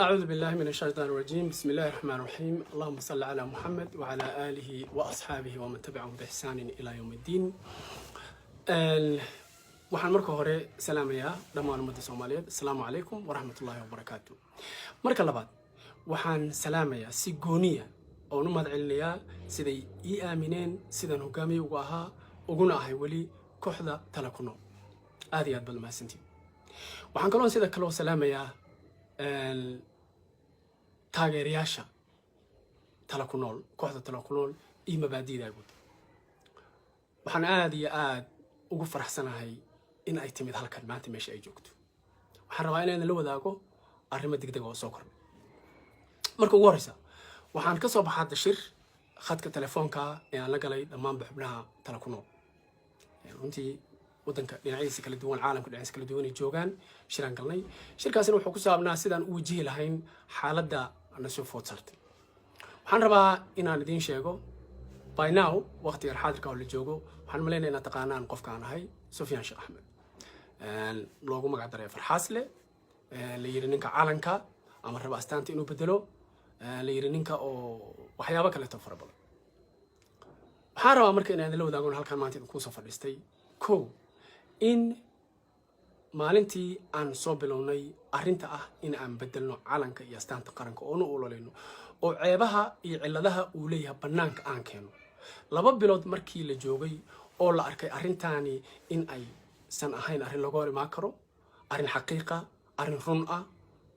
أعوذ بالله من الشيطان الرجيم. بسم الله الرحمن الرحيم. اللهم صل على محمد وعلى آله وأصحابه ومن تبعهم بإحسان إلى يوم الدين. waxaan marka hore salaamayaa dhammaan ummadda Soomaaliyeed. Assalaamu calaykum waraxmatullaahi wabarakaatuh. Marka labaad waxaan salaamayaa si gooniya oo u mahadcelinayaa siday ii aamineen sidaan hogaamiye ugu ahaa uguna ahay wali kooxda tala ku nool. aad iyo aad baad mahadsantihiin. waxaan kaloo sida kale salaamayaa taageerayaasha tala ku nool kooxda tala ku nool iyo mabaadi'da guud. waxaan aad iyo aad ugu faraxsanahay in ay timid halkan maanta meesha ay joogto. waxaan rabaa inaan la wadaago arrimo degdeg oo soo kordhay. marka ugu horeysa waxaan ka soo baxay shir khadka telefoonka ee aan la galay dhammaan xubnaha tala ku nool. runtii wadanka dhinaciisa kala duwan caalamka dhinaciisa kala duwan ay joogaan shiraan galnay. shirkaasina wuxuu ku saabnaa sidaan u wajihi lahayn xaaladda na soo food saartay. waxaan rabaa inaan idiin sheego by now waqtiga xaadirka oo la joogo waxaan maleynayaa inaad taqaanaan qofka aan ahay Sufyaan Sheekh Axmed loogu magac daray Farxaasle la yiri ninka caalanka ama raba astaanta inuu bedelo la yiri ninka oo waxyaabo kale oo fara badan. waxaan rabaa marka inaan la wadaago halkan maanta ku soo fadhiistay in maalintii aan soo bilownay arrinta ah in aan bedelno caalanka iyo astaanta qaranka oo u ololeyno oo ceebaha iyo ciladaha uu leeyahay banaanka aan keeno. 2 bilood markii la joogay oo la arkay arrintaani in ay san ahayn arrin lagu hor imaan karo, arrin xaqiiqa, arrin run ah,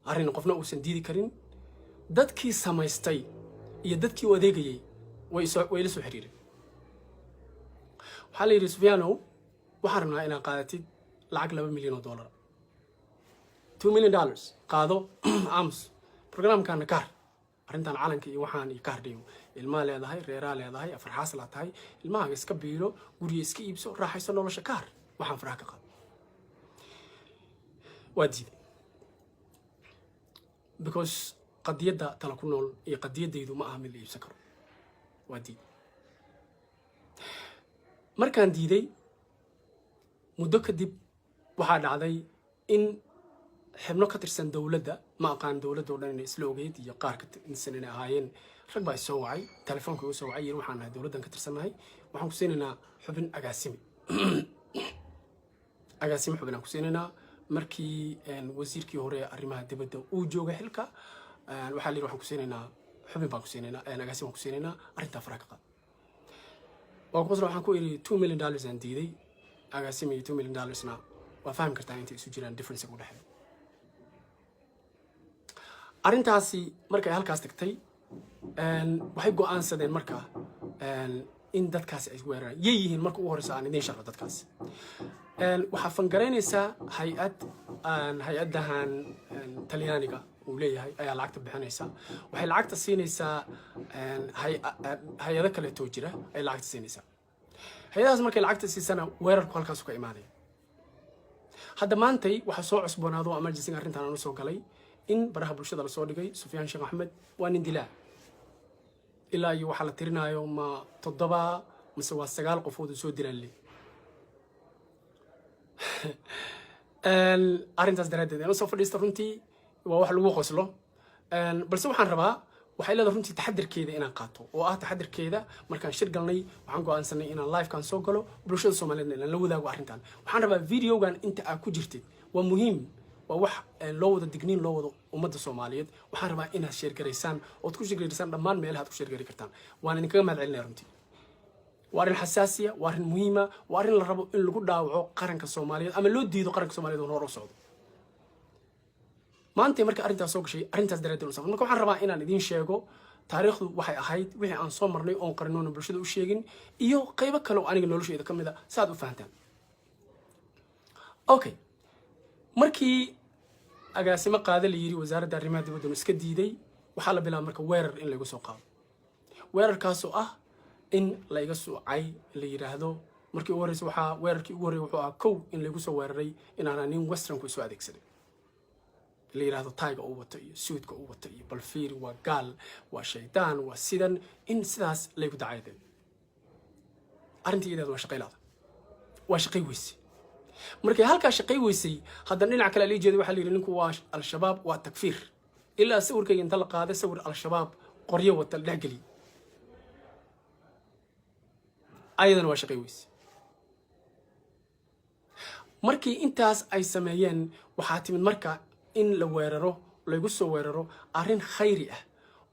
arrin qofna uusan diidi karin. dadkii samaystay iyo dadkii u adeegayay way la soo xiriireen. waxaa la yiri Sufyaanow waxaan rabnaa inaad qaadatid lacag $2 milyan $2 million qaado ams programkaana kaar arrintan calanka iyo waxaan iyo kaar dhigo ilmaha leedahay reeraa leedahay Farxaas la tahay ilmaha iska biilo guriga iska iibso raaxayso nolosha kaar waxaan faraha ka qaado wadi because qadiyada tala ku nool iyo qadiyadaydu ma aha mid la iibsan karo wadi markaan diiday muddo kadib waxaa dhacday in xubno ka tirsan dawladda ma aqaan dawladda oo dhan inay isla ogeyd iyo qaar ka tirsan inay ahaayeen rag baa soo wacay telefoonka u soo wacay yiri waxaan nahay dawladdan ka tirsanahay waxaan ku siinaynaa xubin agaasimi xubin aan ku siinaynaa markii wasiirkii hore arrimaha dibadda uu joogay xilka waxaa la yiri waxaan ku siinaynaa xubin baan ku siinaynaa agaasimi baan ku siinaynaa arrinta faraha ka qaad. waxaan ku iri $2 million aan diiday agaasimi $2 million na waa fahmi kartaa inta isu jiraan difference u dhaxeeyo. arrintaasi markay halkaas tagtay waxay go'aansadeen marka in dadkaasi ay weeraraan yihiin marka ugu horeysa aan idin sharxo dadkaasi. waxaa fangareynaysaa hay-adahan Talyaaniga uu leeyahay ayaa lacagta bixinaysa. waxay lacagta siinaysaa hay-ado kale oo jira ay lacagta siinaysaa. hay-adahaas markay lacagta siisana weerarku halkaas ka imaanaya. hadda maantay waxa soo cusboonaado emergency arrintan aan soo galay in baraha bulshada la soo dhigay Sufyaan Sheekh Axmed waa nin dilaa ilaa iyo waxa la tirinayo ma 7 mise waa 9 qofood soo dilaan arrintaas daradeed inuu soo fadhiisto runtii waa wax lagu qoslo. balse waxaan rabaa waxay leedahay runtii taxadirkeeda inaan qaato oo ah taxadirkeeda markaan shir galnay waxaan go'aansanay inaan live kan soo galo bulshada Soomaaliyeed inaan la wadaago arrintan. waxaan rabaa videogan inta aad ku jirtid waa muhiim waa wax loo wada digniin loo wado ummadda Soomaaliyeed. waxaan rabaa inaad share gareysaan oo ku share gareysaan dhammaan meelaha aad ku share gari kartaan. waan idinkaga mahadcelinayaa runtii. waa arrin xasaasiya, waa arrin muhiima, waa arrin la rabo in lagu dhaawaco qaranka Soomaaliyeed ama loo diido qaranka Soomaaliyeed oo hor u socdo. maanta marka arrintaas soo gashay arrintaas daradeed u soo marka waxaan rabaa inaan idin sheego taariikhdu waxay ahayd wixii aan soo marnay oo qarinoona bulshada u sheegin iyo qaybo kale oo aniga noloshayda kamid ah saad u fahantaan. okay markii agaasimo qaada la yiri wasaaradda arrimaha dibadda iska diiday waxaa la bilaabay marka weerar in lagu soo qaado. weerarkaas oo ah in la iga suucay la yiraahdo markii ugu horeysa waxa weerarkii ugu horeeyay wuxuu ahaa in lagu soo weeraray in aan nin western ku soo adeegsaday la yiraahdo tayga uu wato iyo suudka uu wato iyo balfiir waa gaal waa shaydaan waa sidan in sidaas la igu dacayday. arrintii waa shaqay weysay markay halka shaqay weysay haddana dhinaca kale la jeedo waxa la yiri ninku waa al-shabaab waa takfiir ilaa sawirkayga inta la qaaday sawir al-shabaab qoryo wata la dhexgeliy ayadana waa shaqay weyse markii intaas ay sameeyeen waxaa timid marka in la weeraro lagu soo weeraro arrin khayri ah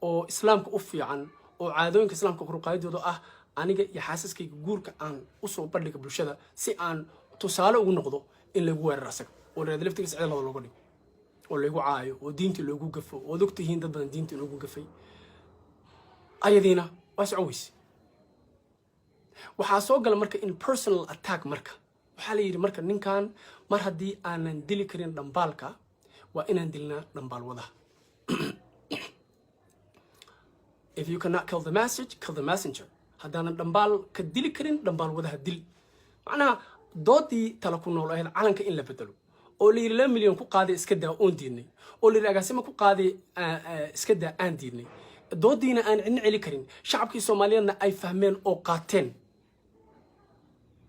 oo islaamka u fiican oo caadooyinka islaamka quruqaadooda ah aniga iyo xaasaskayga guurka aan u soo bandhiga bulshada si aan tusaale ugu noqdo in lagu weeraro asaga oo la laftigiisa cid laba looga dhigo oo lagu caayo oo diinta loogu gafo oo ogtihiin dad badan diinta loogu gafay ayadiina waa socon weyse waxaa soo gala marka in personal attack marka waxaa la yidhi marka ninkan mar haddii aanan dili karin dhambaalka waa inaan dilnaa dhambaal wadaha if you cannot kill the message kill the messenger haddaanan dhambaal ka dili karin dhambaal wadaha dil macnaha doodii tala ku nool ahayd calanka in la bedelo oo la yidhi 2 milyan ku qaaday iska daa oon diidnay oo la yidhi agaasima ku qaaday iska daa aan diidnay doodiina aan cidna celi karin shacabkii soomaaliyeedna ay fahmeen oo qaateen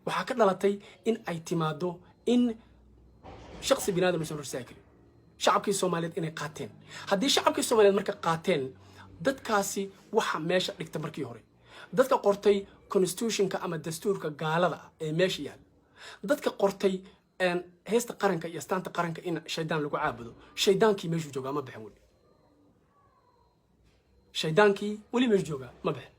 waxaa ka dhalatay in ay timaado in shakhsi binaadam uusan horsaagi karin shacabkii soomaaliyeed inay qaateen haddii shacabkii soomaaliyeed marka qaateen dadkaasi waxa meesha dhigta markii hore dadka qortay constitutionka ama dastuurka gaalada ee meesha yaal dadka qortay heesta qaranka iyo astaanta qaranka in shaydaan lagu caabudo shaydaankii meeshuu joogaa ma bixin weli shaydaankii weli meeshu joogaa ma bixin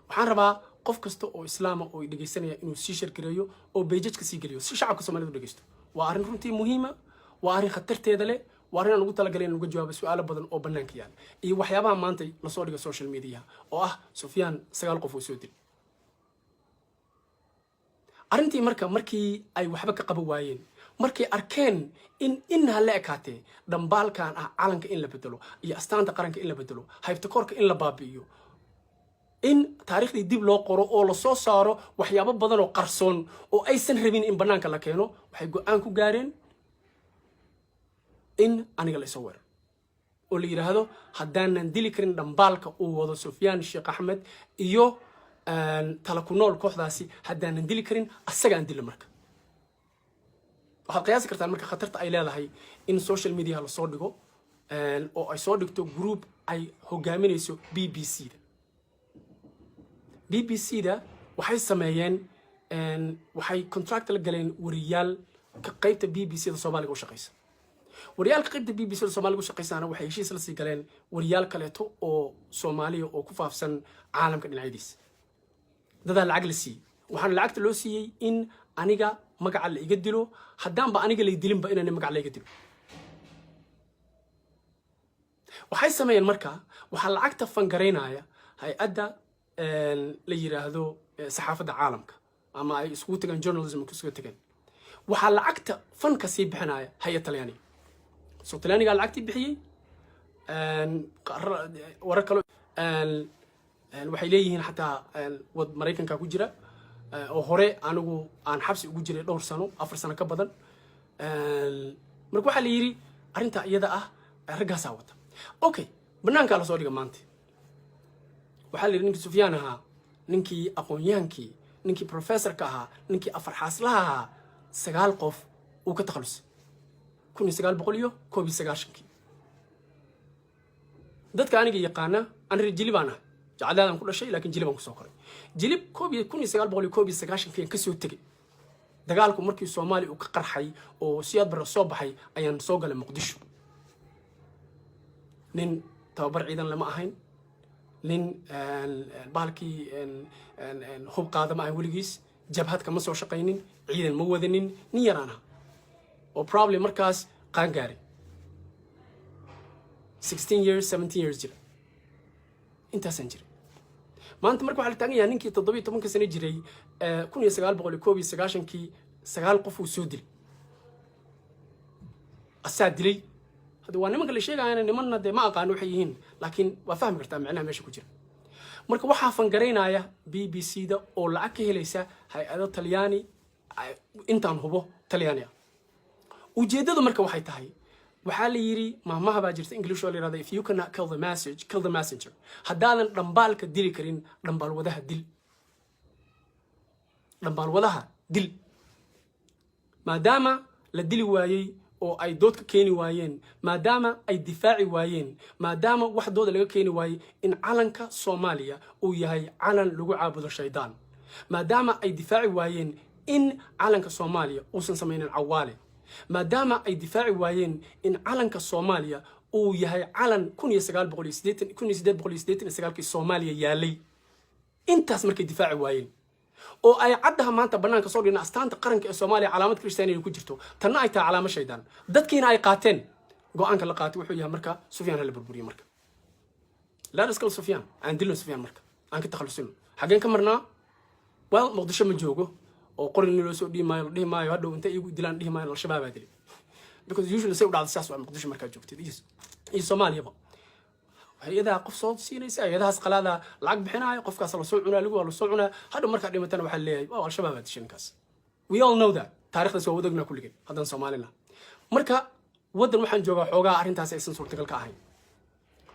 waxaan rabaa qof kasta oo islaama oo dhegeysanaya inuu sii shargareeyo oo beejajka sii geliyo si shacabka Soomaaliyeed u dhegeysto waa arrin runtii muhiima waa arrin khatarteeda leh waa arrin aan ugu talagalay in uga jawaabo su'aalo badan oo banaanka yaal iyo waxyaabaha maanta la soo dhigo social media oo ah Sufyaan 9 qof oo soo dil arrintii markii ay waxba ka qaban waayeen markay arkeen in hala ekaatee dhambaalkan ah calanka in la bedelo iyo astaanta qaranka in la bedelo haybtakoorka in la baabi'iyo in taariikhdii dib loo qoro oo la soo saaro waxyaabo badan oo qarsoon oo aysan rabin in banaanka la keeno waxay go'aan ku gaareen in aniga la soo weeraro oo la yiraahdo haddaanan dili karin dhambaalka uu wado Sufyaan Sheekh Axmed iyo tala ku nool kooxdaasi haddaanan dili karin asaga aan dilo marka waxaad qiyaasi kartaan marka khatarta ay leedahay in social media la soo dhigo oo ay soo dhigto group ay hogaaminayso BBC-da BBC-da waxay sameeyeen waxay contract la galeen wariyaal ka qaybta BBC-da Soomaaliga u shaqeysa wariyaalka qaybta BBC-da Soomaaliga u shaqeysana waxay heshiis la sii galeen wariyaal kaleeto oo Soomaaliya oo ku faafsan caalamka dhinacyadiisa dadaa lacag la siiyey waxaana lacagta loo siiyey in aniga magaca la iga dilo haddaanba aniga lay dilinba inaan magaca la iga dilo waxay sameeyeen marka waxaa lacagta fangaraynaya hay-adda la yiraahdo saxaafadda caalamka ama ay iskugu tagaan journalism iskugu tagaan waxaa lacagta fanka sii bixinaya hay-ad talyaaniga soo talyaaniga lacagtii bixiyey warar kale waxay leeyihiin xataa wad Mareykanka ku jira oo hore anigu aan xabsi ugu jiray 4 sano ka badan marka waxa la yiri arinta iyada ah ragaasa wata okay banaanka la soo dhiga maanta waxa la yiri ninkii Sufyaan ahaa ninkii aqoon-yahankii ninkii professorka ahaa ninkii afar xaaslaha ahaa 9 qof uu ka takhalusay 1991 dadka aniga yaqaana aan rajili baan ahay jacadadan ku dhashay laakiin jilib aan ku soo koray jilib 1991 ka soo tagay dagaalku markii Soomaali uu ka qarxay oo Siyaad Barre soo baxay ayaan soo galay Muqdisho nin tababar ciidan lama ahayn nin baalkii hub qaadama ay weligiis jabhad kama soo shaqaynin ciidan ma wadanin nin yaraana oo problem markaas qaan gaaray 16 years 17 years jira intaasan jira maanta marka waxa la taagan yahay ninkii 17 sano jiray 1991kii 9 qof uu soo dilay asaa dilay hada waa nimanka la sheegayana nimanna de ma aqaan waxay yihiin laakiin waa fahmi kartaa macnaha meesha ku jira marka waxaa fangaraynaya BBC-da oo lacag ka helaysa hay-ado Talyaani intaan hubo Talyaani ujeedadu marka waxay tahay waxaa la yiri maamaha baa jirta English oo la yiraahdo if you cannot kill the message kill the messenger haddaadan dhambaalka dili karin dhambaal wadaha dil maadaama la dili waayey oo ay dood ka keeni waayeen maadaama ay difaaci waayeen maadaama wax dooda laga keeni waayey in calanka Soomaaliya uu yahay calan lagu caabudo shaydaan maadaama ay difaaci waayeen in calanka Soomaaliya uusan samaynin cawaale maadaama ay difaaci waayeen in calanka Soomaaliya uu yahay calan 1989 Soomaaliya yaalay intaas markay difaaci waayeen oo ay caddaha maanta banaanka soo dhigna astaanta qaranka ee Soomaaliya calaamad Kristiyaaniga ku jirto tanna ay tahay calaamad shaydaan dadkiina ay qaateen go'aanka la qaatay wuxuu yahay marka Sufyaan la burburiyo marka la iskala Sufyaan aan dilno Sufyaan marka aan ka takhalusino xageen ka marnaa well Muqdisho ma joogo oo qorin loo soo dhihi maayo hadhow inta igu dilaan dhihi maayo al-shabaab aad dilay because usually say u dhacdo saas waa Muqdisho marka joogtid iyo Soomaaliya hay'adaha qof soo siinaysa hay'adahaas qalaada lacag bixinaayo qofkaas la soo cunaa lagu la soo cunaa hadda marka dhimatana waxa leeyahay waa al-shabaab aad shinkaas we all know that taariikhda soo wadagna kulligeen hadan Soomaalina marka wadan waxaan joogaa xoogaa arintaas aysan suurtagal ka ahayn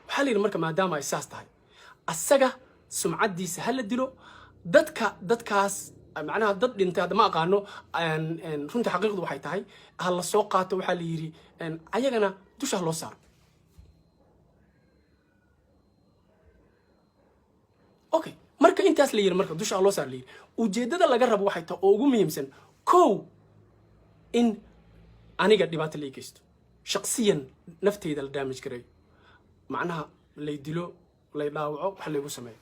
waxa la yiri marka maadaama ay saas tahay asaga sumcadiisa hal dilo dadkaas macnaha dad dhintay hadda ma aqaano runta xaqiiqdu waxay tahay hal la soo qaato waxa la yiri ayagana dusha loo saaro okay marka intaas la yiri marka dusha loo saar leeyahay ujeedada laga rabo waxay tahay oo ugu muhiimsan kow in aniga dhibaato la geysto shakhsiyan nafteyda la damage garay macnaha la dilo la dhaawaco wax lagu sameeyo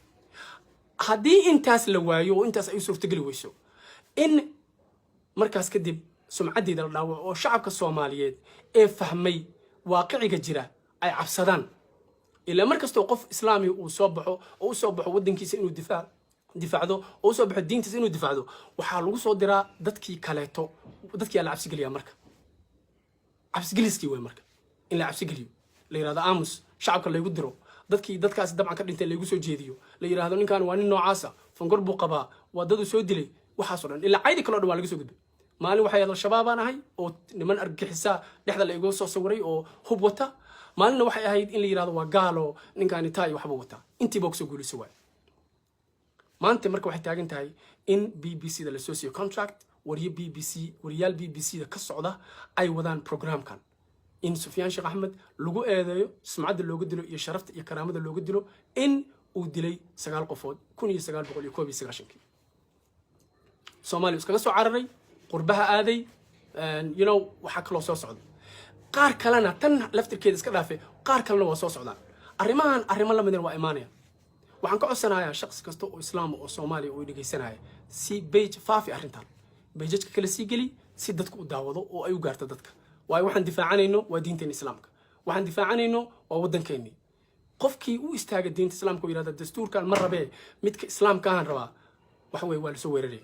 haddii intaas la waayo oo intaas ay suurtagali weyso in markaas kadib sumcadeeda la dhaawaco oo shacabka Soomaaliyeed ee fahmay waaqiciga jira ay cabsadaan ila markastoo qof islaami uu soo baxo wadankiisa inuu difaacdo oo soo baxo diintiisa inuu difaacdo waxa lagu soo diraa dadkii kaleeto dadkii la cabsi galiya marka cabsi galiskii way marka in la cabsi galiyo la yiraahdo aamus shacabka la igu diro dadkaas dabcan ka dhintay la igu soo jeediyo la yiraahdo ninkan waa nin noocaasa fangor buu qabaa wadadu soo dilay waxa soo dhan ila caydi kala dhawaa laga soo gudbay maalin waxa yadal shabaab aan ahay oo niman argagixisa dhexda la igu soo sawiray oo hub wata maalina waxay ahayd in la yiraahdo waa gaalo ninkan taay waxba wata intii box soo guulisay way maanta marka waxay taagan tahay in BBC da la soo siiyo contract wariyaal BBC da ka socda ay wadaan programkan in Sufyaan Sheekh Ahmed lagu eedeeyo sumcada looga dilo iyo sharafta iyo karaamada looga dilo in uu dilay 9 qofood 1991 Soomaaliya iskaga soo cararay qurbaha aaday you know waxa kale soo socda qaar kalena tan laftirkeeda iska dhaafay qaar kalena waa soo socdaan arrimo la midna waa imaanaya waxaan ka codsanayaa shakhsi kasta oo islaam oo Soomaaliya oo dhageysanaya si page faafi arrintan page-ka kala sii gali si dadku u daawado oo ay u gaarto dadka waayo waxaan difaacanayno waa diinta islaamka waxaan difaacanayno waa wadankeeni qofkii u istaaga diinta islaamka oo yiraahdo dastuurkan ma rabee midka islaamka aan rabaa waxa way waa la soo weeraray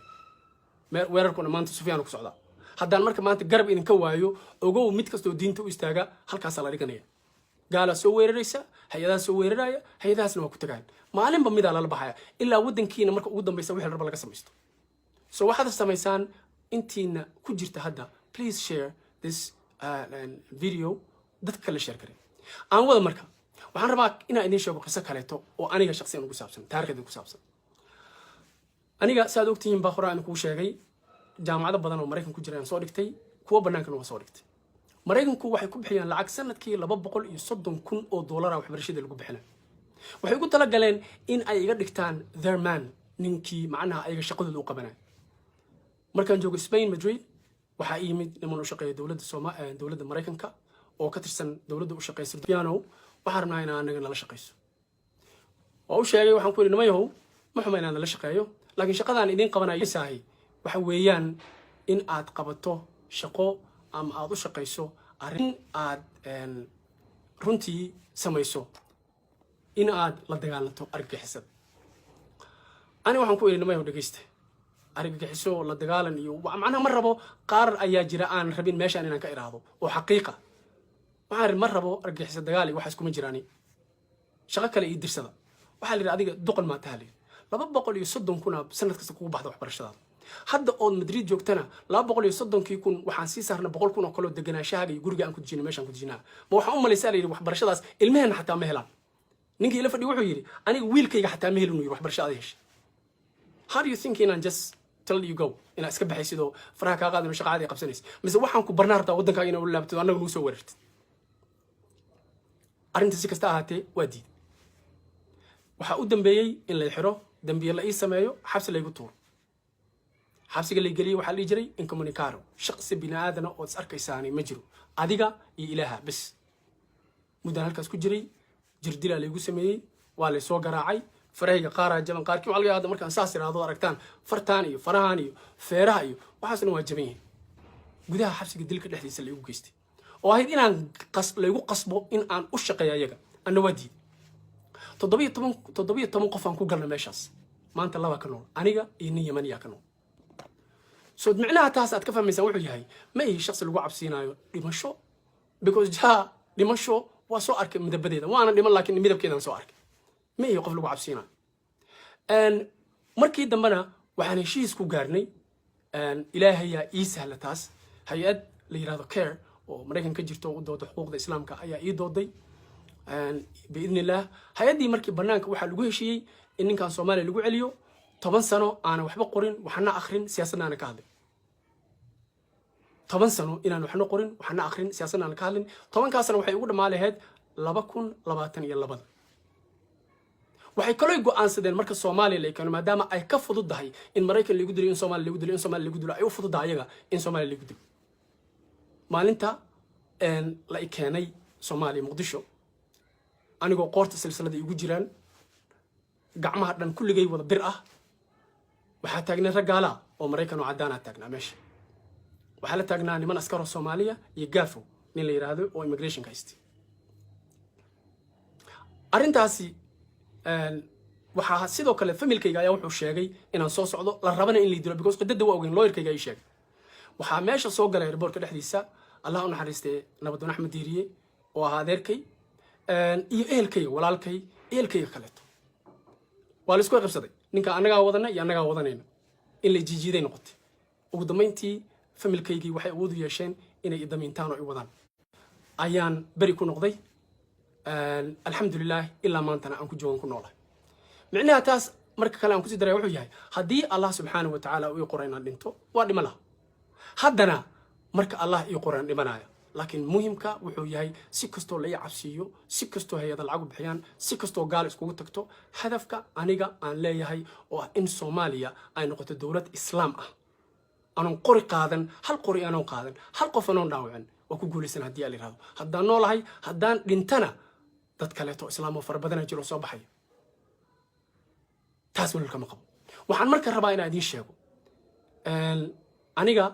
weerarkuna maanta Sufyaan ku socda haddaan marka maanta garab idinka waayo ogow mid kastoo diinta u istaaga halkaas la dhiganaya gaala soo weeraraysa hay'adaha soo weeraraya hay'adahaasna waa ku tagaan maalinba mid la baxaya ilaa wadankiina marka ugu dambaysa wixii raba laga sameesto so waxaad samaysaan intiina ku jirta hadda please share this video dadka kale share kare aan wada marka waxaan rabaa inaan idin sheego qiso kaleeto oo aniga shakhsiyan ugu saabsan taariikhda ku saabsan aniga saad ogtihiin baa horaan ku sheegay jaamacado badan oo Mareykan ku jiraan soo dhigtay kuwa banaankan waa soo dhigtay Mareykanku waxay ku bixiyaan lacag sanadkii $230,000 waxbarashada lagu bixinaa waxay ugu tala galeen in ay iga dhigtaan their man ninkii macnaha ayaga shaqadooda u qabanay markaan joogo Spain Madrid waxa yimid niman u shaqeeya dawladda Mareykanka oo ka tirsan dawladda u shaqeysa piano waxaan rabnaa in anaga nala shaqeyso oo u sheegay waxaan ku nimayahow ma xumayna nala shaqeeyo laakiin shaqadaan idin qabanayo saahi waxa weeyaan in aad qabato shaqo ama aad u shaqeyso arrin aad runtii samayso in aad la dagaalanto argagixisada ani waxaan ku nimayahow dhageysta argagixiso la dagaalan iyo macnaha ma rabo qaar ayaa jira aan rabin meeshaan inaan ka iraado oo xaqiiqa waxaan ma rabo argagixisa dagaali waxa isku ma jiraani shaqo kale ii dirsada waxa la yiraahdaa adiga duqal ma taali 230,000 sanad kasta kugu baxdo waxbarashada hadda oo Madrid joogtana 230,000 waxaan sii saarna 100,000 oo kale deganaanshaha iyo guriga aan ku jijino meeshaan ku jijinaa ma waxaan u maleysay leeyahay waxbarashadaas ilmaheena xataa ma helaan ninkii ila fadhi wuxuu yiri aniga wiilkayga xataa ma helin waxbarashada heshay how do you think in just tell you go ina iska baxaysido faraha ka qaadano shaqo caadi qabsanaysa mise waxaan ku barnaa rabtaa wadankaaga inaa u laabto annaga nuu soo weerartid arrinta si kasta ahaatee waa diid waxaa u dambeeyey in la xiro dambiye la ii sameeyo xabsi laygu tuuro xabsiga la geliyay waxaa la jiray incommunicado shaqsi bini aadana oo is arkaysaani ma jiro adiga iyo ilaaha bas muddan halkaas ku jiray jirdila laygu sameeyey waa la soo garaacay farahayga qaara jaban qaarkii waxa laga yaabaa markaan saas iraado aragtaan fartaan iyo farahan iyo feeraha iyo waxaasna waa jaban yihiin gudaha xabsiga dilka dhexdiisa laygu geystay oo ahayd inaan laygu qasbo in aan u shaqeeyo ayaga anna waa diid 17 qof aan ku galnay meeshaas maanta laba ka nool aniga iyo nin Yamaniya ka nool soo macnaha taas aad ka fahmaysaa wuxuu yahay ma ay shakhsi lagu cabsiinayo dhimasho because dhimasho waa soo arkay midabadeeda waana dhiman laakiin midabkeedan soo arkay ma ay qof lagu cabsiinayo markii dambana waxaan heshiis ku gaarnay ilaahay ii sahla taas hay'ad la yiraahdo care oo Mareykan ka jirto oo dooda xuquuqda islaamka ayaa ii dooday باذن الله هيدي مركي برنامج waxa lagu heshiiyay in ninkan Soomaaliya lagu celiyo 10 sano aan waxba qorin waxna akhrin siyaasadna aan ka hadlin 10 sano inaan waxna qorin waxna akhrin siyaasadna aan ka hadlin 10 ka sano waxay ugu dhamaaleed 2022 waxay kale go'aansadeen marka Soomaaliya la keeno maadaama ay ka fududahay in Mareykan lagu dilo in Soomaaliya lagu dilo in Soomaaliya lagu dilo ay u fududahay ayaga in Soomaaliya lagu dilo maalinta la keenay Soomaaliya Muqdisho anigoo qoorta silsilada igu jiraan gacmaha dhan kulligay wada bir ah waxa taagnaa ragaala oo Mareykan oo cadaan ah taagnaa meesha waxa la taagnaa niman askar oo Soomaaliya iyo gaafo nin la yiraahdo oo immigration ka haysta arintaasi waxa sidoo kale familkayga ayaa wuxuu sheegay inaan soo socdo la rabana in la dilo because qadada waa ogeyn lawyer-kayga ay sheegay waxa meesha soo galay airport-ka dhexdiisa Allah u naxariistay Nabadon Axmed Diiriye oo ahaa adeerkay iyo ehelkayga walaalkay ehelkayga kaleeto waa la isku qabsaday ninka anaga wadana iyo anaga wadanayna in la jijiiday noqotay ugu dambeyntii familkaygii waxay awood u yeesheen inay idamiintaan oo ay wadaan ayaan bari ku noqday alxamdulillah ilaa maantana aan ku joogan ku noolahay micnaha taas marka kale aan ku sii daray wuxuu yahay haddii Allah subxaanahu wa tacaala uu qoray inaan dhinto waa dhima laha haddana marka Allah ii qoran dhimanaya laakiin muhiimka wuxuu yahay si kastoo la cabsiyo si kastoo hay'ad lacag bixiyaan si kastoo gaal iskugu tagto hadafka aniga aan leeyahay oo in Soomaaliya ay noqoto dawlad islaam ah aanan qori qaadan hal qori aanan qaadan hal qof aanan dhaawacin waa ku guulaysan haddii ay yiraahdo haddaan noolahay haddaan dhintana dad kale oo islaam oo farbadana jiro soo baxay taas walka ma qabo waxaan marka rabaa inaan idin sheego aniga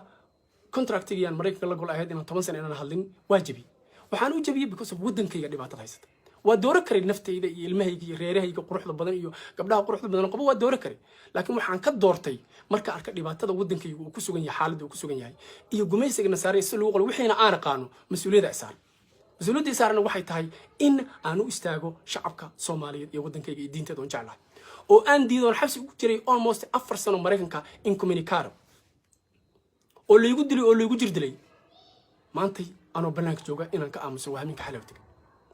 contractigiyan Mareykanka la gol ahayd inaan 10 sano inaan hadlin waajibi waxaan u jabiyay because of wadankayga dhibaatada haysata waa dooro karay naftayda iyo ilmahayga iyo reerahayga quruxda badan iyo gabdhaha quruxda badan qabo waa dooro karay laakiin waxaan ka doortay marka arka dhibaatada wadankayga uu ku sugan yahay xaaladda uu ku sugan yahay iyo gumaysiga nasaarey si loo qolo wixiina aan aqaano mas'uuliyadda isaarna waxay tahay in aan u istaago shacabka Soomaaliyeed iyo wadankayga iyo diinteeda oo jeclahay oo aan diidoon xabsi ugu jiray almost 4 sano Mareykanka incommunicado oo laygu dilay oo laygu jirdilay maantay anoo banaanka jooga inaan ka aamuso waaminka xalawtiga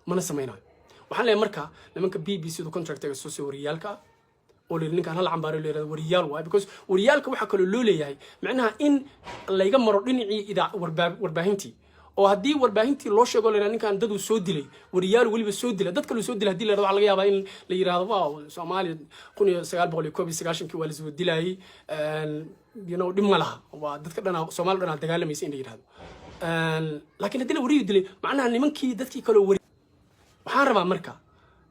mana sameeynayo waxaan leeyahay marka nimanka BBC do contractiga soo soo wariyalka oo ninkan hal cambaare leeyahay wariyaal waa because wariyalka waxa kale loo leeyahay macnaha in layga maro dhinacii warbaahintii oo haddii warbaahintii loo sheego leeyahay ninkan dad uu soo dilay wariyaal waliba soo dilay dad kale soo dilay hadii waxa laga yaabaa in la yiraahdo waaw Soomaaliya 1999 waa la soo dilayay dhima laha waa dadka dhan Soomaaliya dhan dagaalamaysa in la yiraahdo laakiin hadii la wariyo dilay macnaha nimankii dadkii kale wari waxaan rabaa marka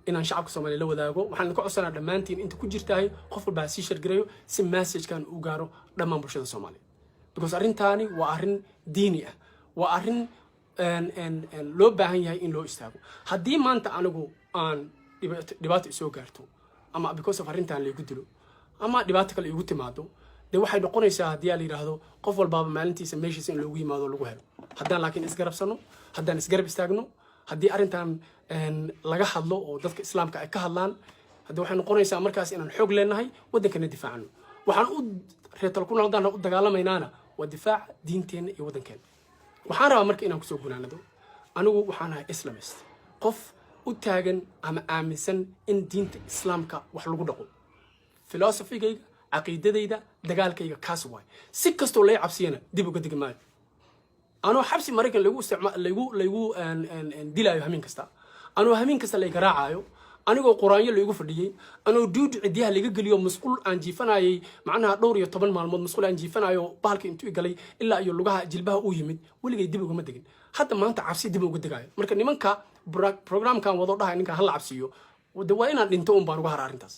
inaan shacabka Soomaaliya la wadaago waxaan ka codsanaa dhamaantiin inta ku jirtahay qof walba si shir gareeyo si message-kan uu gaaro dhammaan bulshada Soomaaliyeed because arrintaani waa arrin diini ah waa arrin loo baahan yahay in loo istaago haddii maanta anigu aan dhibaato soo gaarto ama because of arrintan la igu dilo ama dhibaato kale igu timaado de waxay noqonaysaa haddii la yiraahdo qof walba maalintiisa meeshiisa in loogu yimaado lagu helo haddaan laakiin isgarabsano haddaan isgarab istaagno haddii arrintan laga hadlo oo dadka islaamka ay ka hadlaan haddii waxay noqonaysaa markaas inaan xoog leenahay wadankana difaacno waxaan u reetal ku noqdaan u dagaalamaynaana waa difaac diinteena iyo wadankeena waxaan rabaa marka inaan ku soo gunaanado anigu waxaan ahay Islamist qof u taagan ama aaminsan in diinta islaamka wax lagu dhaqo philosophy-gayga caqiidadayda dagaalkayga kaas waay si kastoo lay cabsiyana dib uga degi maayo anoo xabsi maraykan lagu dilaayo hameen kasta anoo hameen kasta layga raacayo anigoo quraanyo laygu fadhiyay anoo duud cidiyaha laga geliyo masquul aan jiifanayay macnaha dhowr iyo 10 maalmood masquul aan jiifanayo bahalka intuu galay ilaa iyo lugaha jilbaha uu yimid waligay dib uga ma degin hadda maanta cabsi dib uga degayo marka nimanka programkan wado dhahay ninka hal cabsiyo wada waa inaan dhinto baan uga haraa arintaas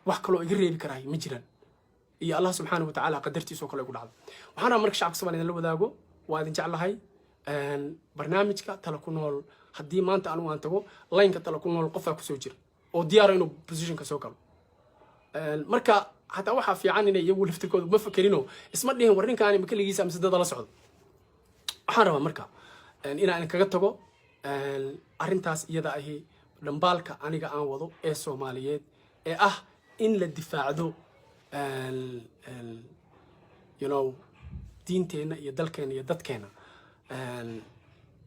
wax kale oo iga reebi karaa ma jiraan iyo Allah subhanahu wa ta'ala qadartiisa oo kale ugu dhacdo waxaan marka shacabka Soomaaliyeed la wadaago waa idin jeclahay barnaamijka tala ku nool haddii maanta anu aan tago line-ka tala ku nool qofaa ku soo jira oo diyaar inuu position-ka soo galo marka hataa waxaa fiican inay iyagu laftirkooda ma fakerino isma dhihin war ninkaani makaligiisa mise dad la socdo waxaan rabaa marka inaan kaga tago arrintaas iyada ahi dhambaalka aniga aan wado ee Soomaaliyeed ee ah in la difaacdo you know diinteena iyo dalkeena iyo dadkeena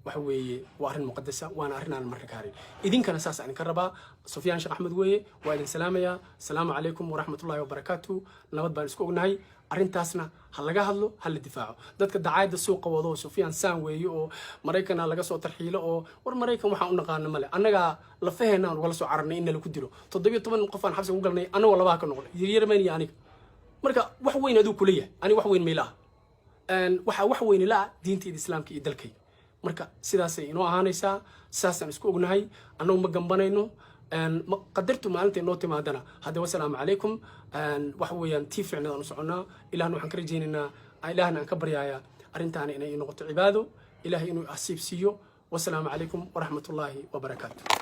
waxa weeye waa arrin muqaddasa waana arrin aan marka kaarin idinkana saas aan ka rabaa Sufyaan Sheekh Axmed weeye waa idin salaamaya assalaamu calaykum waraxmatullaahi wabarakaatuh nabad baan isku ognahay arrintaasna ha laga hadlo ha la difaaco dadka dacaayada suuqa wado Sufyaan saan weeye oo Mareykanna laga soo tarxiilo oo war Mareykan waxa u naqaan male annaga la faheynaan wala soo cararnay in la ku dilo 17 qof aan xabsi ugu galnay anagoo laba ka noqday yaryarmeen iyo aniga marka wax weyn aduu ku leeyahay ani wax weyn meelaha waxa wax weyn la diinta islaamka iyo dalkay marka sidaasay inoo ahaanaysaa saasaan isku ognahay annagu ma gambanayno qadartu maalinta inoo timaadana hadda wassalaamu calaykum waxa weeyaan tii fiicnadaan u soconaa ilaahna waxaan ka rajaynaynaa ilaahna aan ka baryaaya arrintaana inay noqoto cibaado ilaahay inuu asiib siiyo wassalaamu calaykum waraxmatullaahi wabarakaatuh